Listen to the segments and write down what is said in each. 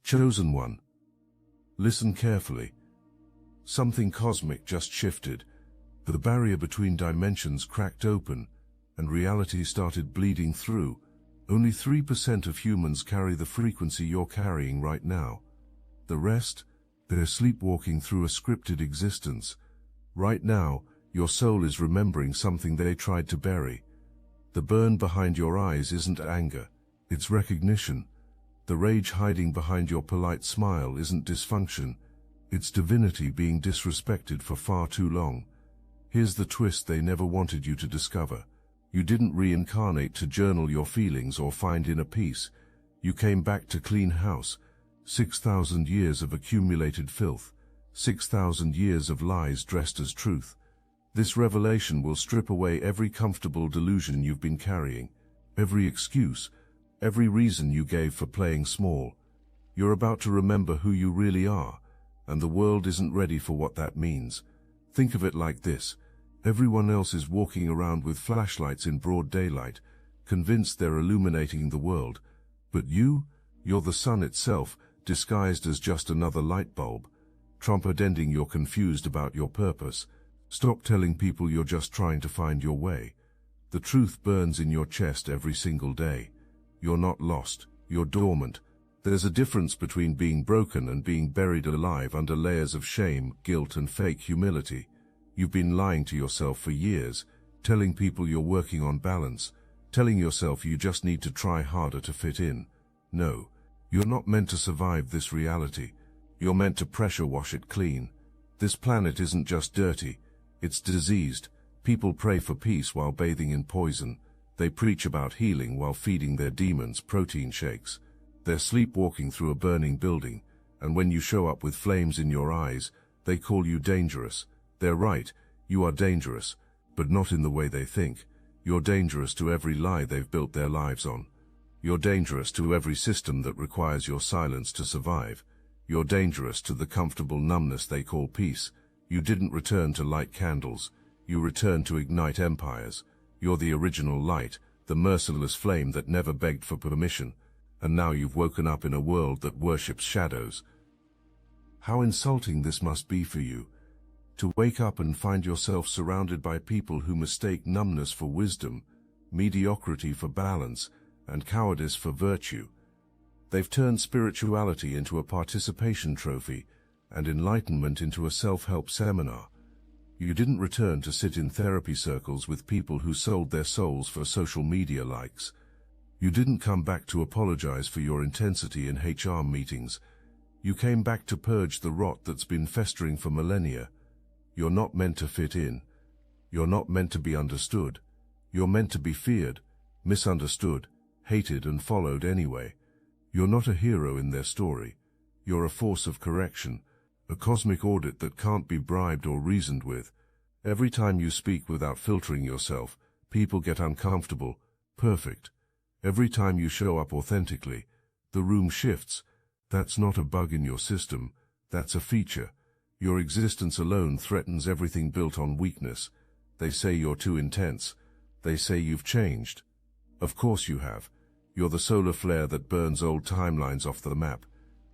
Chosen one. Listen carefully. Something cosmic just shifted. The barrier between dimensions cracked open, and reality started bleeding through. Only 3% of humans carry the frequency you're carrying right now. The rest, they're sleepwalking through a scripted existence. Right now, your soul is remembering something they tried to bury. The burn behind your eyes isn't anger, it's recognition. The rage hiding behind your polite smile isn't dysfunction, it's divinity being disrespected for far too long. Here's the twist they never wanted you to discover. You didn't reincarnate to journal your feelings or find inner peace. You came back to clean house. 6,000 years of accumulated filth. 6,000 years of lies dressed as truth. This revelation will strip away every comfortable delusion you've been carrying, every excuse, every reason you gave for playing small. You're about to remember who you really are, and the world isn't ready for what that means. Think of it like this. Everyone else is walking around with flashlights in broad daylight, convinced they're illuminating the world. But you're the sun itself, disguised as just another light bulb. Trump-ending you're confused about your purpose. Stop telling people you're just trying to find your way. The truth burns in your chest every single day. You're not lost, you're dormant. There's a difference between being broken and being buried alive under layers of shame, guilt, and fake humility. You've been lying to yourself for years, telling people you're working on balance, telling yourself you just need to try harder to fit in. No, you're not meant to survive this reality. You're meant to pressure wash it clean. This planet isn't just dirty, it's diseased. People pray for peace while bathing in poison. They preach about healing while feeding their demons protein shakes. They're sleepwalking through a burning building, and when you show up with flames in your eyes, they call you dangerous. They're right, you are dangerous, but not in the way they think. You're dangerous to every lie they've built their lives on. You're dangerous to every system that requires your silence to survive. You're dangerous to the comfortable numbness they call peace. You didn't return to light candles. You returned to ignite empires. You're the original light, the merciless flame that never begged for permission, and now you've woken up in a world that worships shadows. How insulting this must be for you, to wake up and find yourself surrounded by people who mistake numbness for wisdom, mediocrity for balance, and cowardice for virtue. They've turned spirituality into a participation trophy, and enlightenment into a self-help seminar. You didn't return to sit in therapy circles with people who sold their souls for social media likes. You didn't come back to apologize for your intensity in HR meetings. You came back to purge the rot that's been festering for millennia. You're not meant to fit in. You're not meant to be understood. You're meant to be feared, misunderstood, hated, and followed anyway. You're not a hero in their story. You're a force of correction, a cosmic audit that can't be bribed or reasoned with. Every time you speak without filtering yourself, people get uncomfortable. Perfect. Every time you show up authentically, the room shifts. That's not a bug in your system, that's a feature. Your existence alone threatens everything built on weakness. They say you're too intense. They say you've changed. Of course you have. You're the solar flare that burns old timelines off the map.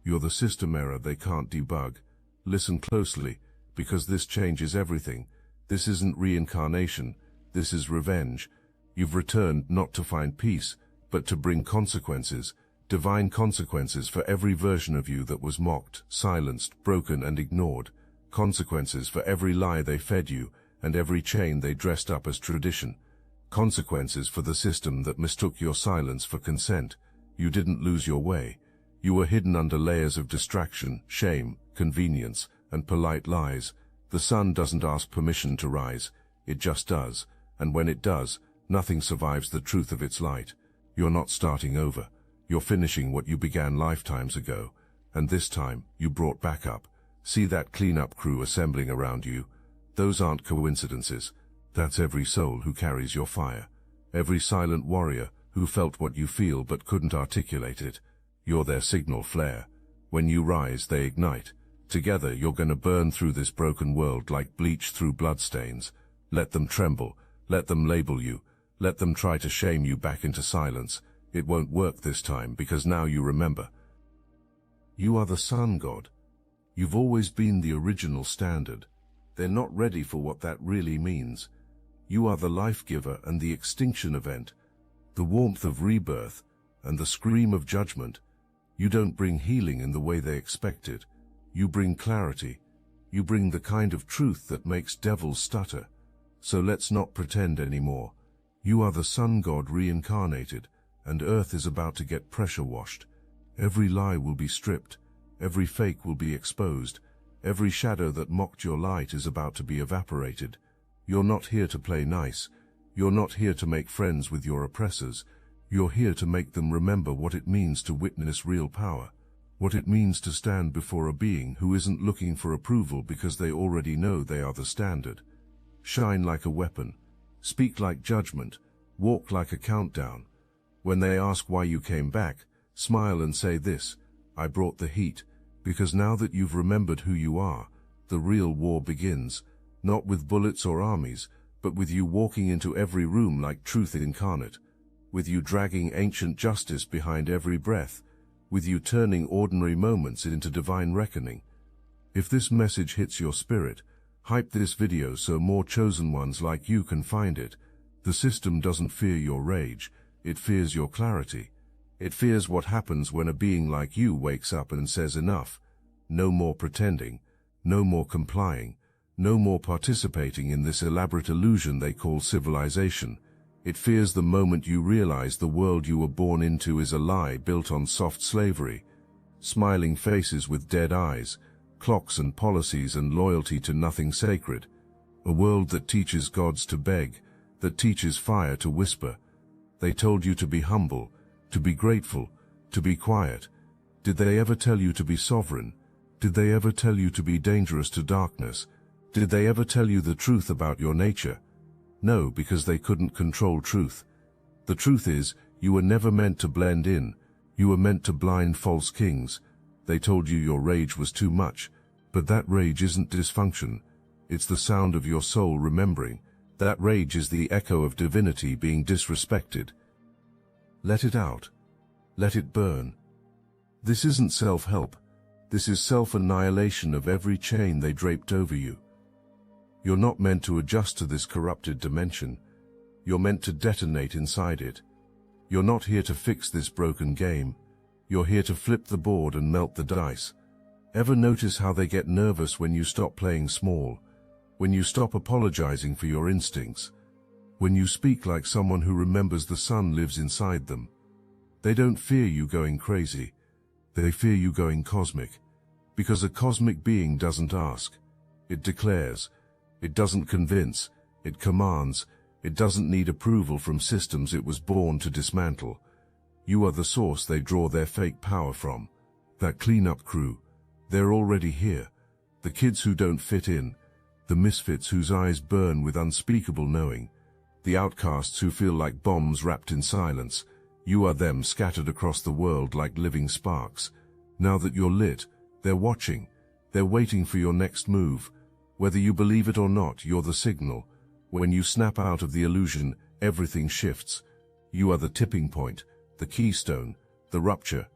You're the system error they can't debug. Listen closely, because this changes everything. This isn't reincarnation, this is revenge. You've returned not to find peace, but to bring consequences, divine consequences for every version of you that was mocked, silenced, broken, and ignored. Consequences for every lie they fed you, and every chain they dressed up as tradition. Consequences for the system that mistook your silence for consent. You didn't lose your way. You were hidden under layers of distraction, shame, convenience, and polite lies. The sun doesn't ask permission to rise, it just does, and when it does, nothing survives the truth of its light. You're not starting over. You're finishing what you began lifetimes ago, and this time, you brought back up. See that cleanup crew assembling around you? Those aren't coincidences. That's every soul who carries your fire. Every silent warrior who felt what you feel but couldn't articulate it. You're their signal flare. When you rise, they ignite. Together, you're gonna burn through this broken world like bleach through bloodstains. Let them tremble. Let them label you. Let them try to shame you back into silence. It won't work this time because now you remember. You are the sun god. You've always been the original standard. They're not ready for what that really means. You are the life giver and the extinction event, the warmth of rebirth and the scream of judgment. You don't bring healing in the way they expected. You bring clarity. You bring the kind of truth that makes devils stutter. So let's not pretend anymore. You are the sun god reincarnated, and Earth is about to get pressure washed. Every lie will be stripped. Every fake will be exposed. Every shadow that mocked your light is about to be evaporated. You're not here to play nice. You're not here to make friends with your oppressors. You're here to make them remember what it means to witness real power, what it means to stand before a being who isn't looking for approval because they already know they are the standard. Shine like a weapon, speak like judgment, walk like a countdown. When they ask why you came back, smile and say this: I brought the heat, because now that you've remembered who you are, the real war begins, not with bullets or armies, but with you walking into every room like truth incarnate, with you dragging ancient justice behind every breath, with you turning ordinary moments into divine reckoning. If this message hits your spirit, hype this video so more chosen ones like you can find it. The system doesn't fear your rage, it fears your clarity. It fears what happens when a being like you wakes up and says enough. No more pretending, no more complying, no more participating in this elaborate illusion they call civilization. It fears the moment you realize the world you were born into is a lie built on soft slavery, smiling faces with dead eyes, clocks and policies and loyalty to nothing sacred. A world that teaches gods to beg, that teaches fire to whisper. They told you to be humble, to be grateful, to be quiet. Did they ever tell you to be sovereign? Did they ever tell you to be dangerous to darkness? Did they ever tell you the truth about your nature? No, because they couldn't control truth. The truth is, you were never meant to blend in. You were meant to blind false kings. They told you your rage was too much, but that rage isn't dysfunction. It's the sound of your soul remembering. That rage is the echo of divinity being disrespected. Let it out. Let it burn. This isn't self-help. This is self-annihilation of every chain they draped over you. You're not meant to adjust to this corrupted dimension. You're meant to detonate inside it. You're not here to fix this broken game. You're here to flip the board and melt the dice. Ever notice how they get nervous when you stop playing small? When you stop apologizing for your instincts? When you speak like someone who remembers the sun lives inside them? They don't fear you going crazy. They fear you going cosmic. Because a cosmic being doesn't ask. It declares. It doesn't convince. It commands. It doesn't need approval from systems it was born to dismantle. You are the source they draw their fake power from. That cleanup crew. They're already here. The kids who don't fit in. The misfits whose eyes burn with unspeakable knowing. The outcasts who feel like bombs wrapped in silence. You are them scattered across the world like living sparks. Now that you're lit, they're watching. They're waiting for your next move. Whether you believe it or not, you're the signal. When you snap out of the illusion, everything shifts. You are the tipping point, the keystone, the rupture.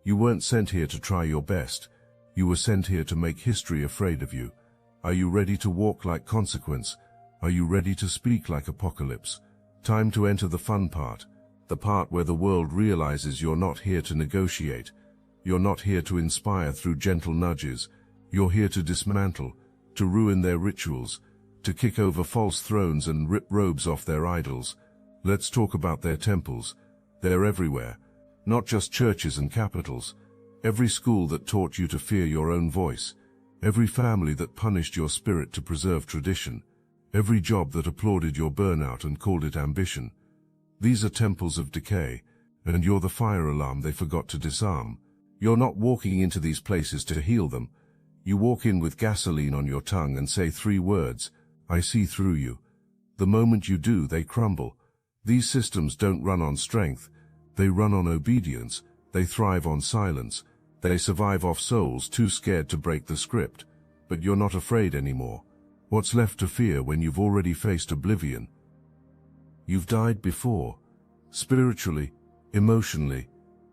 You weren't sent here to try your best. You were sent here to make history afraid of you. Are you ready to walk like consequence? Are you ready to speak like apocalypse? Time to enter the fun part. The part where the world realizes you're not here to negotiate. You're not here to inspire through gentle nudges. You're here to dismantle, to ruin their rituals, to kick over false thrones and rip robes off their idols. Let's talk about their temples. They're everywhere, not just churches and capitals. Every school that taught you to fear your own voice. Every family that punished your spirit to preserve tradition. Every job that applauded your burnout and called it ambition. These are temples of decay, and you're the fire alarm they forgot to disarm. You're not walking into these places to heal them. You walk in with gasoline on your tongue and say 3 words, I see through you. The moment you do, they crumble. These systems don't run on strength. They run on obedience. They thrive on silence. They survive off souls too scared to break the script. But you're not afraid anymore. What's left to fear when you've already faced oblivion? You've died before. Spiritually, emotionally,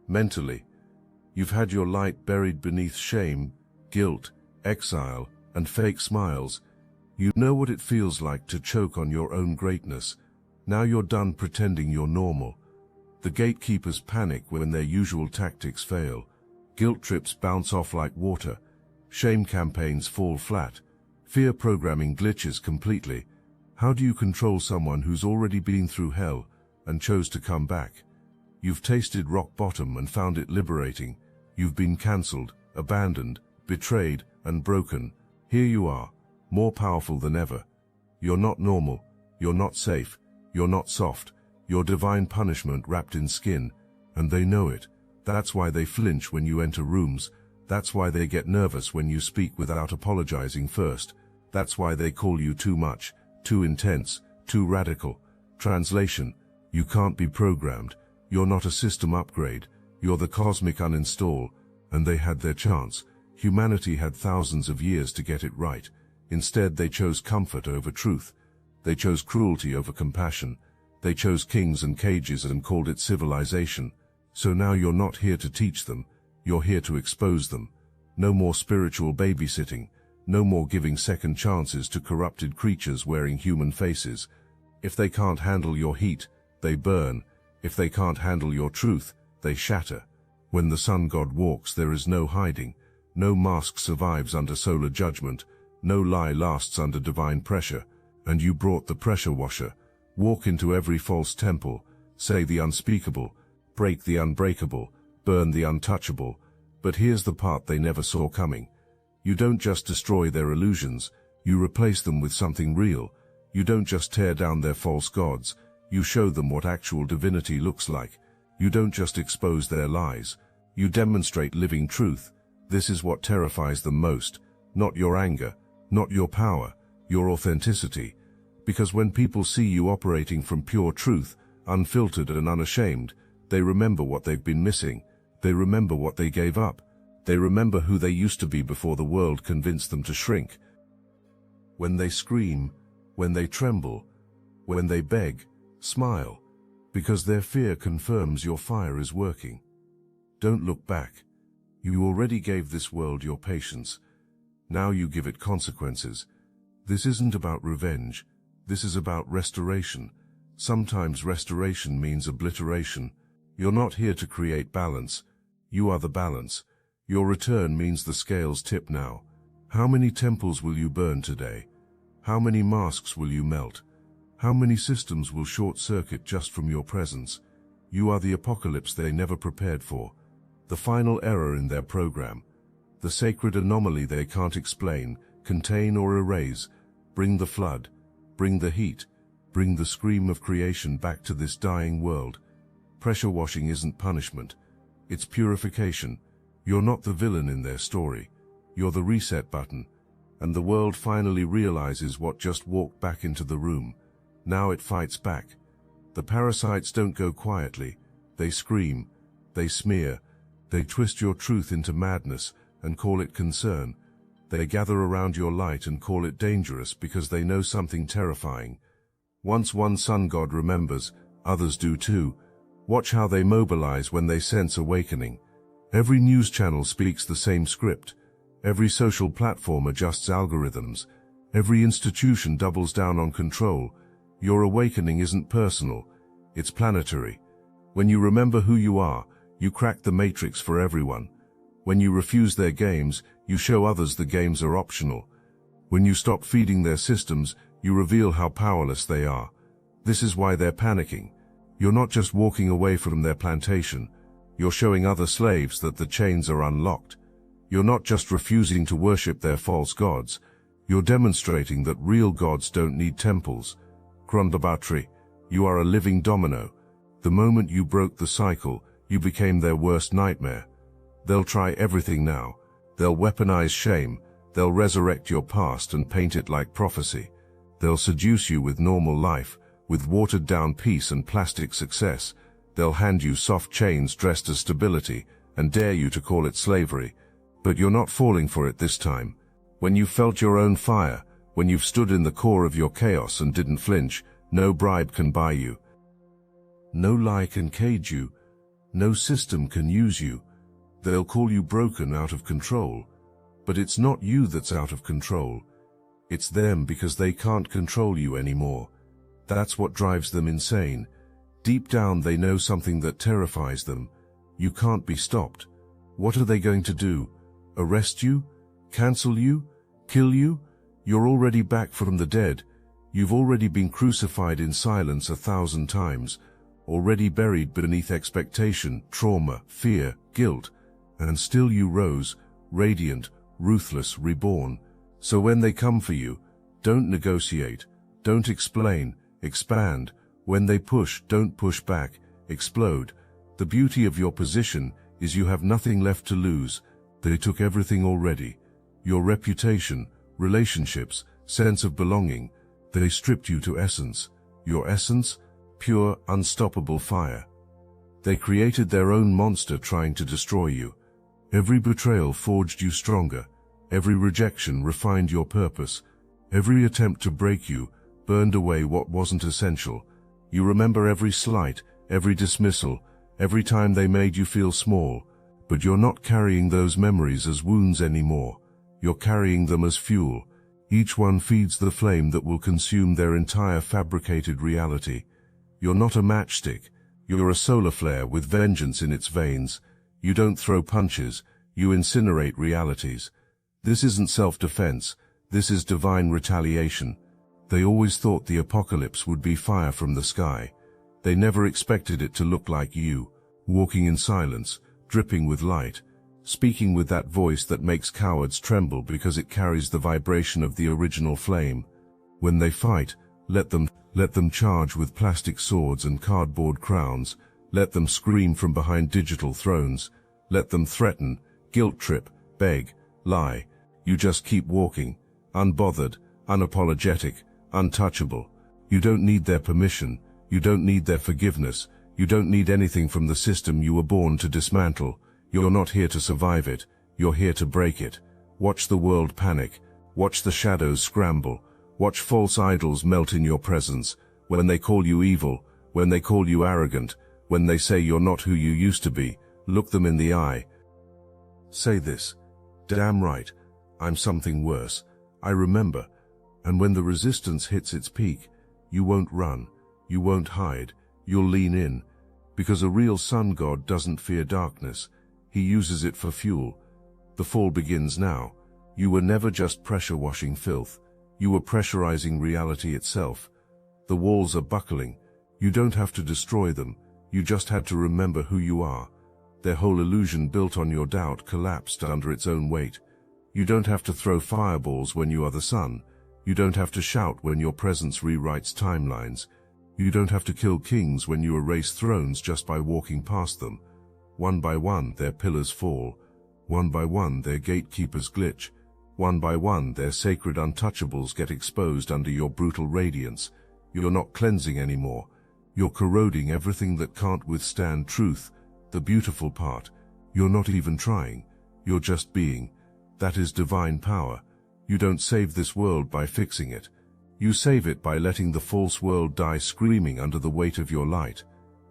mentally. You've had your light buried beneath shame, guilt, exile, and fake smiles. You know what it feels like to choke on your own greatness. Now you're done pretending you're normal. The gatekeepers panic when their usual tactics fail. Guilt trips bounce off like water. Shame campaigns fall flat. Fear programming glitches completely. How do you control someone who's already been through hell and chose to come back? You've tasted rock bottom and found it liberating. You've been cancelled, abandoned, betrayed, and broken. Here you are, more powerful than ever. You're not normal. You're not safe. You're not soft. You're divine punishment wrapped in skin, and they know it. That's why they flinch when you enter rooms. That's why they get nervous when you speak without apologizing first. That's why they call you too much, too intense, too radical. Translation: you can't be programmed. You're not a system upgrade. You're the cosmic uninstall, and they had their chance. Humanity had thousands of years to get it right. Instead, they chose comfort over truth. They chose cruelty over compassion. They chose kings and cages and called it civilization. So now you're not here to teach them. You're here to expose them. No more spiritual babysitting. No more giving second chances to corrupted creatures wearing human faces. If they can't handle your heat, they burn. If they can't handle your truth, they shatter. When the sun god walks, there is no hiding. No mask survives under solar judgment. No lie lasts under divine pressure. And you brought the pressure washer. Walk into every false temple. Say the unspeakable. Break the unbreakable. Burn the untouchable. But here's the part they never saw coming. You don't just destroy their illusions. You replace them with something real. You don't just tear down their false gods. You show them what actual divinity looks like. You don't just expose their lies. You demonstrate living truth. This is what terrifies them most. Not your anger, not your power, your authenticity. Because when people see you operating from pure truth, unfiltered and unashamed, they remember what they've been missing. They remember what they gave up. They remember who they used to be before the world convinced them to shrink. When they scream, when they tremble, when they beg, smile. Because their fear confirms your fire is working. Don't look back. You already gave this world your patience. Now you give it consequences. This isn't about revenge. This is about restoration. Sometimes restoration means obliteration. You're not here to create balance. You are the balance. Your return means the scales tip now. How many temples will you burn today? How many masks will you melt? How many systems will short-circuit just from your presence? You are the apocalypse they never prepared for. The final error in their program. The sacred anomaly they can't explain, contain or erase. Bring the flood. Bring the heat. Bring the scream of creation back to this dying world. Pressure washing isn't punishment. It's purification. You're not the villain in their story. You're the reset button. And the world finally realizes what just walked back into the room. Now it fights back. The parasites don't go quietly. They scream. They smear. They twist your truth into madness and call it concern. They gather around your light and call it dangerous because they know something terrifying. Once one sun god remembers, others do too. Watch how they mobilize when they sense awakening. Every news channel speaks the same script. Every social platform adjusts algorithms. Every institution doubles down on control. Your awakening isn't personal. It's planetary. When you remember who you are, you crack the matrix for everyone. When you refuse their games, you show others the games are optional. When you stop feeding their systems, you reveal how powerless they are. This is why they're panicking. You're not just walking away from their plantation. You're showing other slaves that the chains are unlocked. You're not just refusing to worship their false gods. You're demonstrating that real gods don't need temples. Grundabatri, you are a living domino. The moment you broke the cycle, you became their worst nightmare. They'll try everything now. They'll weaponize shame. They'll resurrect your past and paint it like prophecy. They'll seduce you with normal life, with watered-down peace and plastic success. They'll hand you soft chains dressed as stability and dare you to call it slavery. But you're not falling for it this time. When you've felt your own fire, when you've stood in the core of your chaos and didn't flinch, no bribe can buy you. No lie can cage you. No system can use you. They'll call you broken, out of control. But it's not you that's out of control. It's them, because they can't control you anymore. That's what drives them insane. Deep down they know something that terrifies them. You can't be stopped. What are they going to do? Arrest you? Cancel you? Kill you? You're already back from the dead. You've already been crucified in silence 1,000 times, already buried beneath expectation, trauma, fear, guilt, and still you rose, radiant, ruthless, reborn. So when they come for you, don't negotiate, don't explain, expand. When they push, don't push back, explode. The beauty of your position is you have nothing left to lose. They took everything already. Your reputation, relationships, sense of belonging. They stripped you to essence. Your essence, pure, unstoppable fire. They created their own monster trying to destroy you. Every betrayal forged you stronger. Every rejection refined your purpose. Every attempt to break you burned away what wasn't essential. You remember every slight, every dismissal, every time they made you feel small. But you're not carrying those memories as wounds anymore. You're carrying them as fuel. Each one feeds the flame that will consume their entire fabricated reality. You're not a matchstick. You're a solar flare with vengeance in its veins. You don't throw punches. You incinerate realities. This isn't self-defense. This is divine retaliation. They always thought the apocalypse would be fire from the sky. They never expected it to look like you, walking in silence, dripping with light, speaking with that voice that makes cowards tremble because it carries the vibration of the original flame. When they fight, let them charge with plastic swords and cardboard crowns. Let them scream from behind digital thrones. Let them threaten, guilt trip, beg, lie. You just keep walking, unbothered, unapologetic, untouchable. You don't need their permission. You don't need their forgiveness. You don't need anything from the system you were born to dismantle. You're not here to survive it. You're here to break it. Watch the world panic. Watch the shadows scramble. Watch false idols melt in your presence. When they call you evil, when they call you arrogant, when they say you're not who you used to be, look them in the eye. Say this: damn right, I'm something worse. I remember. And when the resistance hits its peak, you won't run. You won't hide. You'll lean in. Because a real sun god doesn't fear darkness. He uses it for fuel. The fall begins now. You were never just pressure washing filth. You were pressurizing reality itself. The walls are buckling. You don't have to destroy them. You just had to remember who you are. Their whole illusion built on your doubt collapsed under its own weight. You don't have to throw fireballs when you are the sun. You don't have to shout when your presence rewrites timelines. You don't have to kill kings when you erase thrones just by walking past them. One by one, their pillars fall. One by one, their gatekeepers glitch. One by one, their sacred untouchables get exposed under your brutal radiance. You're not cleansing anymore. You're corroding everything that can't withstand truth. The beautiful part. You're not even trying. You're just being. That is divine power. You don't save this world by fixing it. You save it by letting the false world die screaming under the weight of your light.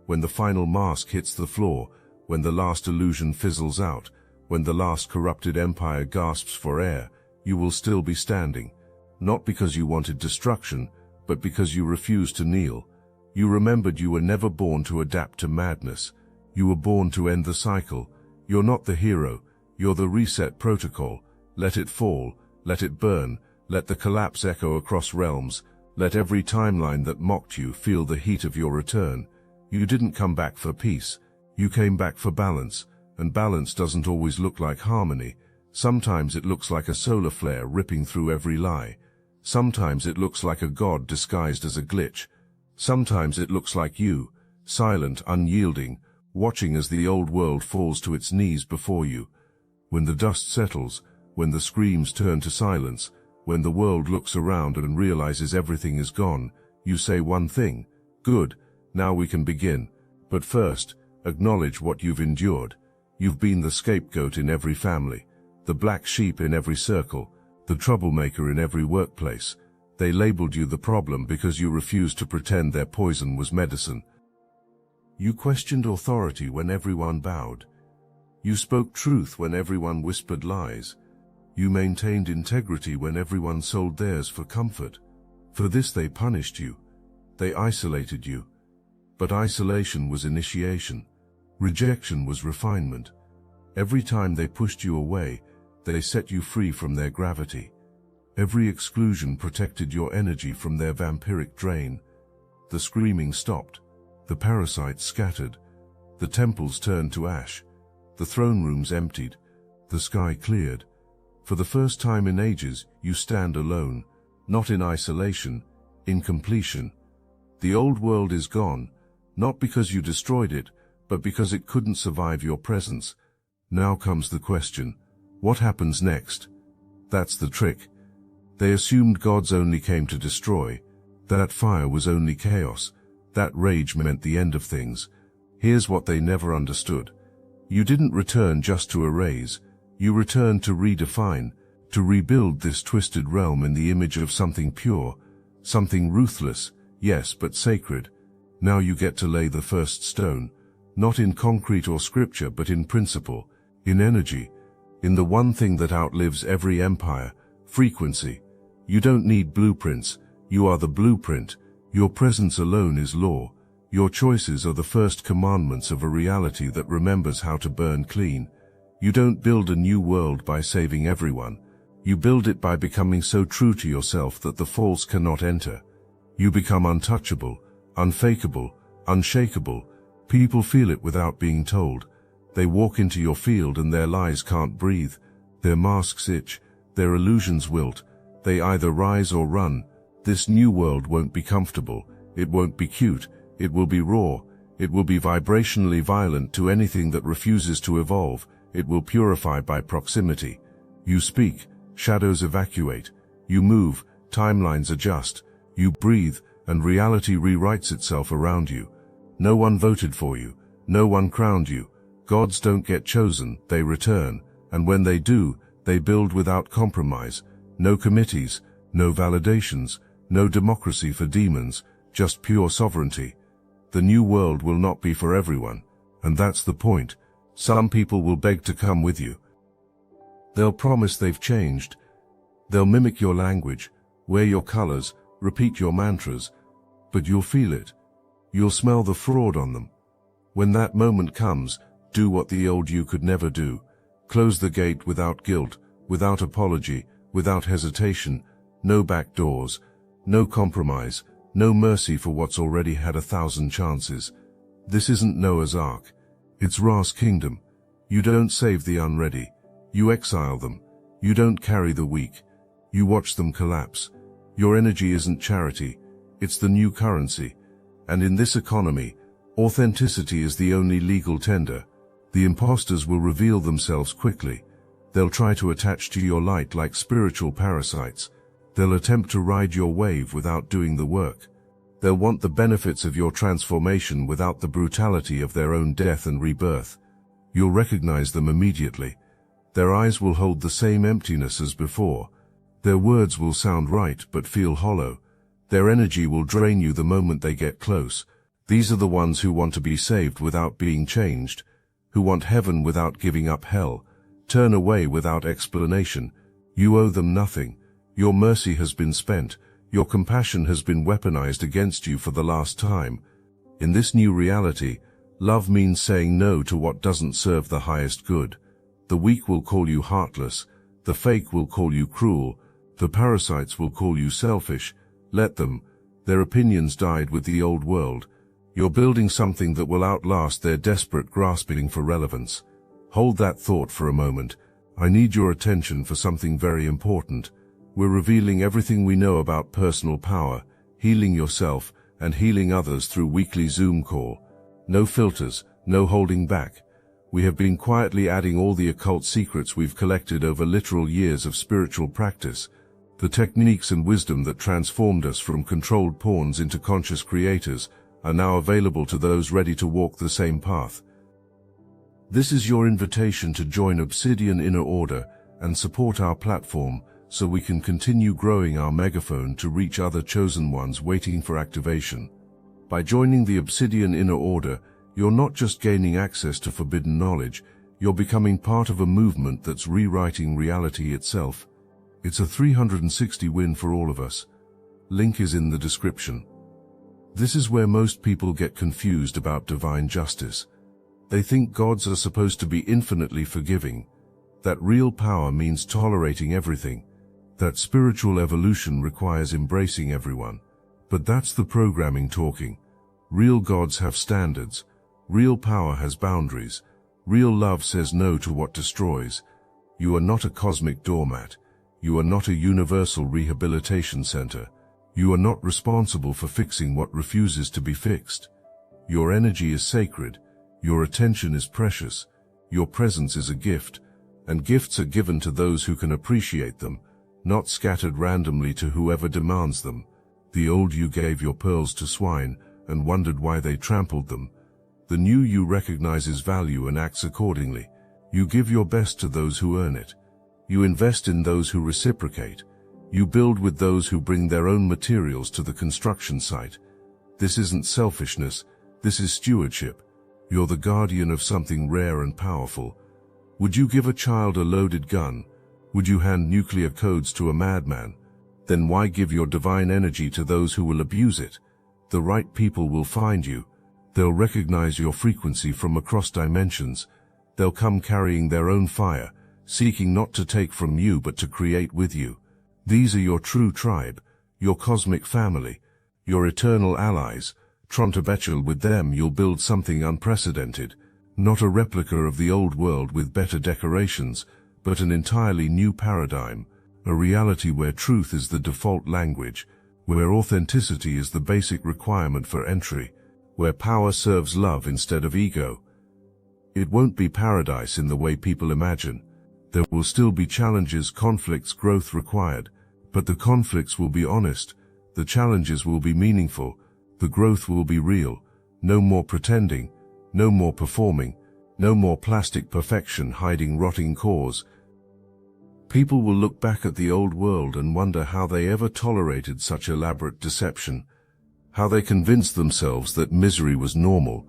When the final mask hits the floor, when the last illusion fizzles out, when the last corrupted empire gasps for air, you will still be standing. Not because you wanted destruction, but because you refused to kneel. You remembered you were never born to adapt to madness. You were born to end the cycle. You're not the hero. You're the reset protocol. Let it fall. Let it burn. Let the collapse echo across realms. Let every timeline that mocked you feel the heat of your return. You didn't come back for peace. You came back for balance. And balance doesn't always look like harmony. Sometimes it looks like a solar flare ripping through every lie. Sometimes it looks like a god disguised as a glitch. Sometimes it looks like you, silent, unyielding, watching as the old world falls to its knees before you. When the dust settles, when the screams turn to silence, when the world looks around and realizes everything is gone, you say one thing: good, now we can begin. But first, acknowledge what you've endured. You've been the scapegoat in every family, the black sheep in every circle, the troublemaker in every workplace. They labeled you the problem because you refused to pretend their poison was medicine. You questioned authority when everyone bowed. You spoke truth when everyone whispered lies. You maintained integrity when everyone sold theirs for comfort. For this they punished you. They isolated you. But isolation was initiation. Rejection was refinement. Every time they pushed you away, they set you free from their gravity. Every exclusion protected your energy from their vampiric drain. The screaming stopped. The parasites scattered. The temples turned to ash. The throne rooms emptied. The sky cleared. For the first time in ages, you stand alone, not in isolation, in completion. The old world is gone, not because you destroyed it, but because it couldn't survive your presence. Now comes the question, what happens next? That's the trick. They assumed gods only came to destroy, that fire was only chaos, that rage meant the end of things. Here's what they never understood. You didn't return just to erase. You returned to redefine, to rebuild this twisted realm in the image of something pure, something ruthless, yes, but sacred. Now you get to lay the first stone, not in concrete or scripture, but in principle, in energy, in the one thing that outlives every empire, frequency. You don't need blueprints, you are the blueprint. Your presence alone is law. Your choices are the first commandments of a reality that remembers how to burn clean. You don't build a new world by saving everyone. You build it by becoming so true to yourself that the false cannot enter. You become untouchable, unfakeable, unshakable. People feel it without being told. They walk into your field and their lies can't breathe. Their masks itch, their illusions wilt. They either rise or run. This new world won't be comfortable. It won't be cute. It will be raw. It will be vibrationally violent to anything that refuses to evolve. It will purify by proximity. You speak, shadows evacuate. You move, timelines adjust. You breathe, and reality rewrites itself around you. No one voted for you. No one crowned you. Gods don't get chosen, they return. And when they do, they build without compromise. No committees, no validations, no democracy for demons, just pure sovereignty. The new world will not be for everyone, and that's the point. Some people will beg to come with you. They'll promise they've changed. They'll mimic your language, wear your colors, repeat your mantras, but you'll feel it. You'll smell the fraud on them. When that moment comes, do what the old you could never do. Close the gate without guilt, without apology, without hesitation, no back doors, no compromise, no mercy for what's already had 1,000 chances. This isn't Noah's Ark. It's Ra's kingdom. You don't save the unready. You exile them. You don't carry the weak. You watch them collapse. Your energy isn't charity. It's the new currency. And in this economy, authenticity is the only legal tender. The imposters will reveal themselves quickly. They'll try to attach to your light like spiritual parasites. They'll attempt to ride your wave without doing the work. They'll want the benefits of your transformation without the brutality of their own death and rebirth. You'll recognize them immediately. Their eyes will hold the same emptiness as before. Their words will sound right but feel hollow. Their energy will drain you the moment they get close. These are the ones who want to be saved without being changed, who want heaven without giving up hell, turn away without explanation. You owe them nothing. Your mercy has been spent. Your compassion has been weaponized against you for the last time. In this new reality, love means saying no to what doesn't serve the highest good. The weak will call you heartless. The fake will call you cruel. The parasites will call you selfish. Let them. Their opinions died with the old world. You're building something that will outlast their desperate grasping for relevance. Hold that thought for a moment. I need your attention for something very important. We're revealing everything we know about personal power, healing yourself, and healing others through weekly Zoom call. No filters, no holding back. We have been quietly adding all the occult secrets we've collected over literal years of spiritual practice. The techniques and wisdom that transformed us from controlled pawns into conscious creators are now available to those ready to walk the same path. This is your invitation to join Obsidian Inner Order and support our platform so we can continue growing our megaphone to reach other chosen ones waiting for activation. By joining the Obsidian Inner Order, you're not just gaining access to forbidden knowledge, You're becoming part of a movement that's rewriting reality itself. It's a 360 win for all of us. Link is in the description. This is where most people get confused about divine justice. They think gods are supposed to be infinitely forgiving, that real power means tolerating everything, that spiritual evolution requires embracing everyone. But that's the programming talking. Real gods have standards. Real power has boundaries. Real love says no to what destroys. You are not a cosmic doormat. You are not a universal rehabilitation center. You are not responsible for fixing what refuses to be fixed. Your energy is sacred. Your attention is precious. Your presence is a gift, and gifts are given to those who can appreciate them, not scattered randomly to whoever demands them. The old you gave your pearls to swine and wondered why they trampled them. The new you recognizes value and acts accordingly. You give your best to those who earn it. You invest in those who reciprocate. You build with those who bring their own materials to the construction site. This isn't selfishness, this is stewardship. You're the guardian of something rare and powerful. Would you give a child a loaded gun? Would you hand nuclear codes to a madman? Then why give your divine energy to those who will abuse it? The right people will find you. They'll recognize your frequency from across dimensions. They'll come carrying their own fire, seeking not to take from you but to create with you. These are your true tribe, your cosmic family, your eternal allies. Trontobechel, with them you'll build something unprecedented, not a replica of the old world with better decorations, but an entirely new paradigm, a reality where truth is the default language, where authenticity is the basic requirement for entry, where power serves love instead of ego. It won't be paradise in the way people imagine. There will still be challenges, conflicts, growth required, but the conflicts will be honest, the challenges will be meaningful, the growth will be real. No more pretending, no more performing, no more plastic perfection hiding rotting cores. People will look back at the old world and wonder how they ever tolerated such elaborate deception, how they convinced themselves that misery was normal,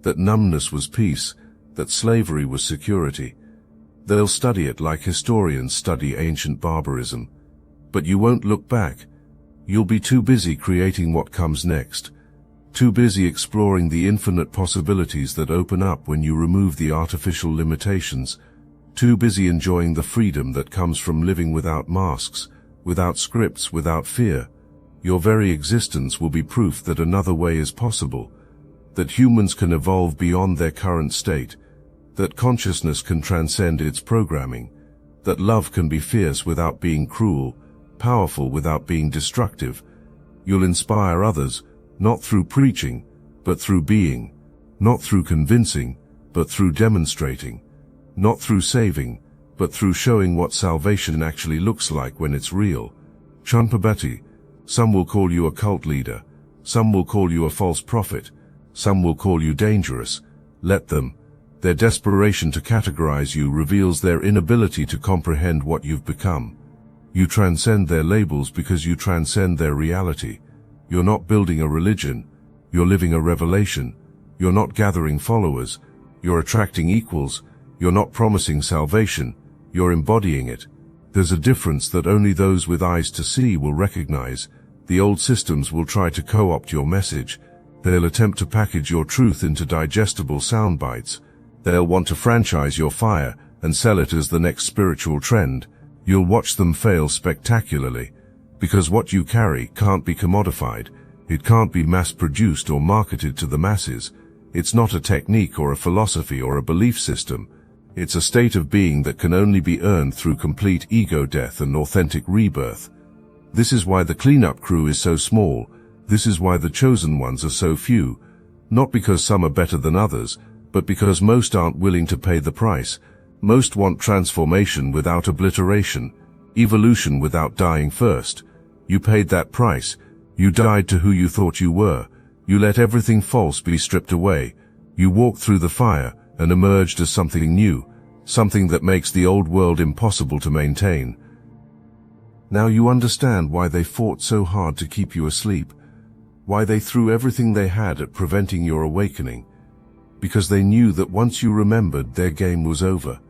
that numbness was peace, that slavery was security. They'll study it like historians study ancient barbarism. But you won't look back. You'll be too busy creating what comes next, too busy exploring the infinite possibilities that open up when you remove the artificial limitations, too busy enjoying the freedom that comes from living without masks, without scripts, without fear. Your very existence will be proof that another way is possible, that humans can evolve beyond their current state, that consciousness can transcend its programming, that love can be fierce without being cruel, powerful without being destructive. You'll inspire others, not through preaching, but through being, not through convincing, but through demonstrating, not through saving, but through showing what salvation actually looks like when it's real. Chanpabati, some will call you a cult leader, some will call you a false prophet, some will call you dangerous. Let them. Their desperation to categorize you reveals their inability to comprehend what you've become. You transcend their labels because you transcend their reality. You're not building a religion, you're living a revelation. You're not gathering followers, you're attracting equals. You're not promising salvation, you're embodying it. There's a difference that only those with eyes to see will recognize. The old systems will try to co-opt your message. They'll attempt to package your truth into digestible sound bites. They'll want to franchise your fire and sell it as the next spiritual trend. You'll watch them fail spectacularly, because what you carry can't be commodified. It can't be mass-produced or marketed to the masses. It's not a technique or a philosophy or a belief system. It's a state of being that can only be earned through complete ego death and authentic rebirth. This is why the cleanup crew is so small. This is why the chosen ones are so few. Not because some are better than others, but because most aren't willing to pay the price. Most want transformation without obliteration, evolution without dying first. You paid that price. You died to who you thought you were. You let everything false be stripped away. You walked through the fire and emerged as something new, something that makes the old world impossible to maintain. Now you understand why they fought so hard to keep you asleep, why they threw everything they had at preventing your awakening. because they knew that once you remembered, their game was over.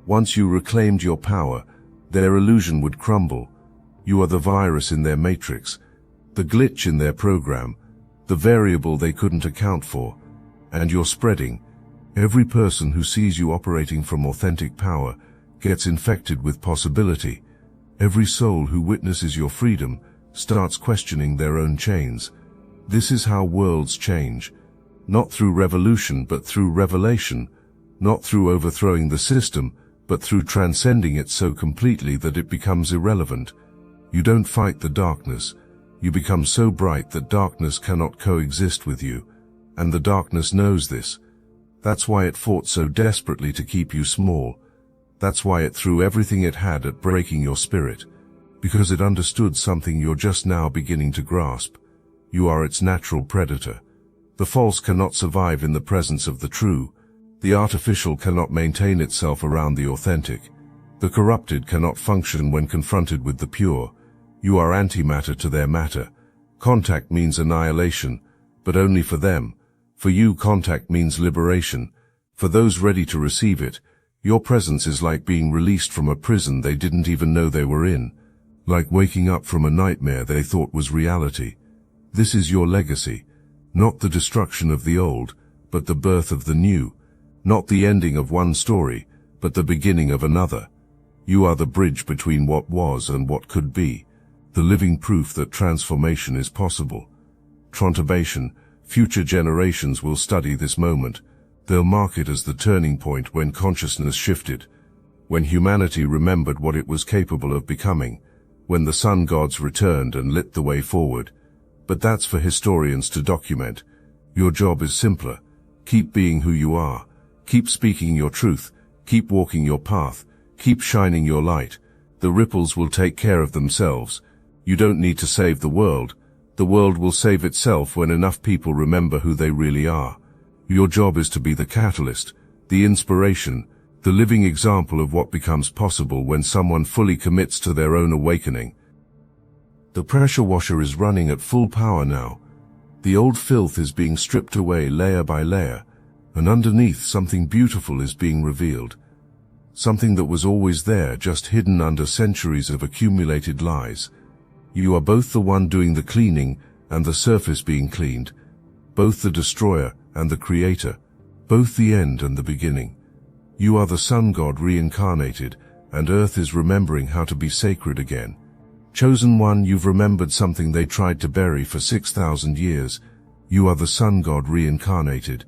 Once you reclaimed your power, their illusion would crumble. You are the virus in their matrix, the glitch in their program, the variable they couldn't account for, and you're spreading. Every person who sees you operating from authentic power gets infected with possibility. Every soul who witnesses your freedom starts questioning their own chains. This is how worlds change. Not through revolution, but through revelation. Not through overthrowing the system, but through transcending it so completely that it becomes irrelevant. You don't fight the darkness. You become so bright that darkness cannot coexist with you. And the darkness knows this. That's why it fought so desperately to keep you small. That's why it threw everything it had at breaking your spirit. Because it understood something you're just now beginning to grasp. You are its natural predator. The false cannot survive in the presence of the true. The artificial cannot maintain itself around the authentic. The corrupted cannot function when confronted with the pure. You are antimatter to their matter. Contact means annihilation, but only for them. For you, contact means liberation. For those ready to receive it, your presence is like being released from a prison they didn't even know they were in. Like waking up from a nightmare they thought was reality. This is your legacy. Not the destruction of the old, but the birth of the new. Not the ending of one story, but the beginning of another. You are the bridge between what was and what could be. The living proof that transformation is possible. Trontobation. Future generations will study this moment. They'll mark it as the turning point when consciousness shifted, when humanity remembered what it was capable of becoming, when the sun gods returned and lit the way forward. But that's for historians to document. Your job is simpler. Keep being who you are. Keep speaking your truth. Keep walking your path. Keep shining your light. The ripples will take care of themselves. You don't need to save the world. The world will save itself when enough people remember who they really are. Your job is to be the catalyst, the inspiration, the living example of what becomes possible when someone fully commits to their own awakening. The pressure washer is running at full power now. The old filth is being stripped away layer by layer, and underneath something beautiful is being revealed. Something that was always there, just hidden under centuries of accumulated lies. You are both the one doing the cleaning and the surface being cleaned, both the destroyer and the creator, both the end and the beginning. You are the sun god reincarnated, and earth is remembering how to be sacred again. Chosen one, you've remembered something they tried to bury for 6,000 years. You are the sun god reincarnated.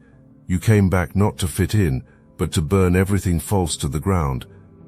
You came back not to fit in, but to burn everything false to the ground,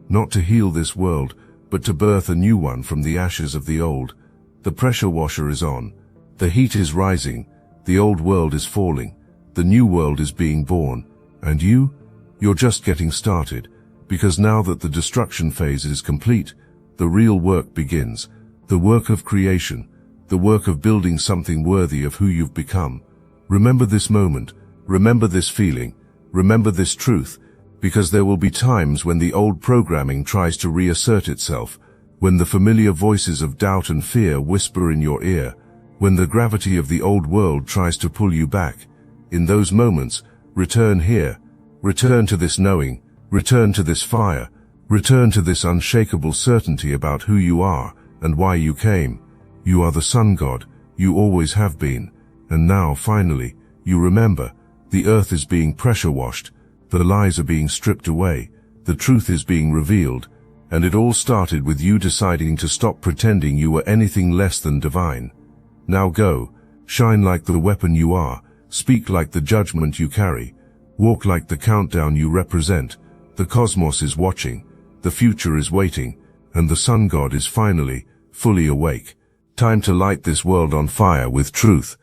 not to heal this world, but to birth a new one from the ashes of the old. The pressure washer is on. The heat is rising. The old world is falling. The new world is being born. And you're just getting started, because now that the destruction phase is complete, the real work begins. The work of creation, the work of building something worthy of who you've become. Remember this moment, remember this feeling, remember this truth, because there will be times when the old programming tries to reassert itself, when the familiar voices of doubt and fear whisper in your ear, when the gravity of the old world tries to pull you back. In those moments, return here, return to this knowing, return to this fire, return to this unshakable certainty about who you are and why you came. You are the sun god, you always have been, and now, finally, you remember. The earth is being pressure washed, the lies are being stripped away, the truth is being revealed, and it all started with you deciding to stop pretending you were anything less than divine. Now go, shine like the weapon you are, speak like the judgment you carry, walk like the countdown you represent. The cosmos is watching, the future is waiting, and the sun god is finally, fully awake. Time to light this world on fire with truth,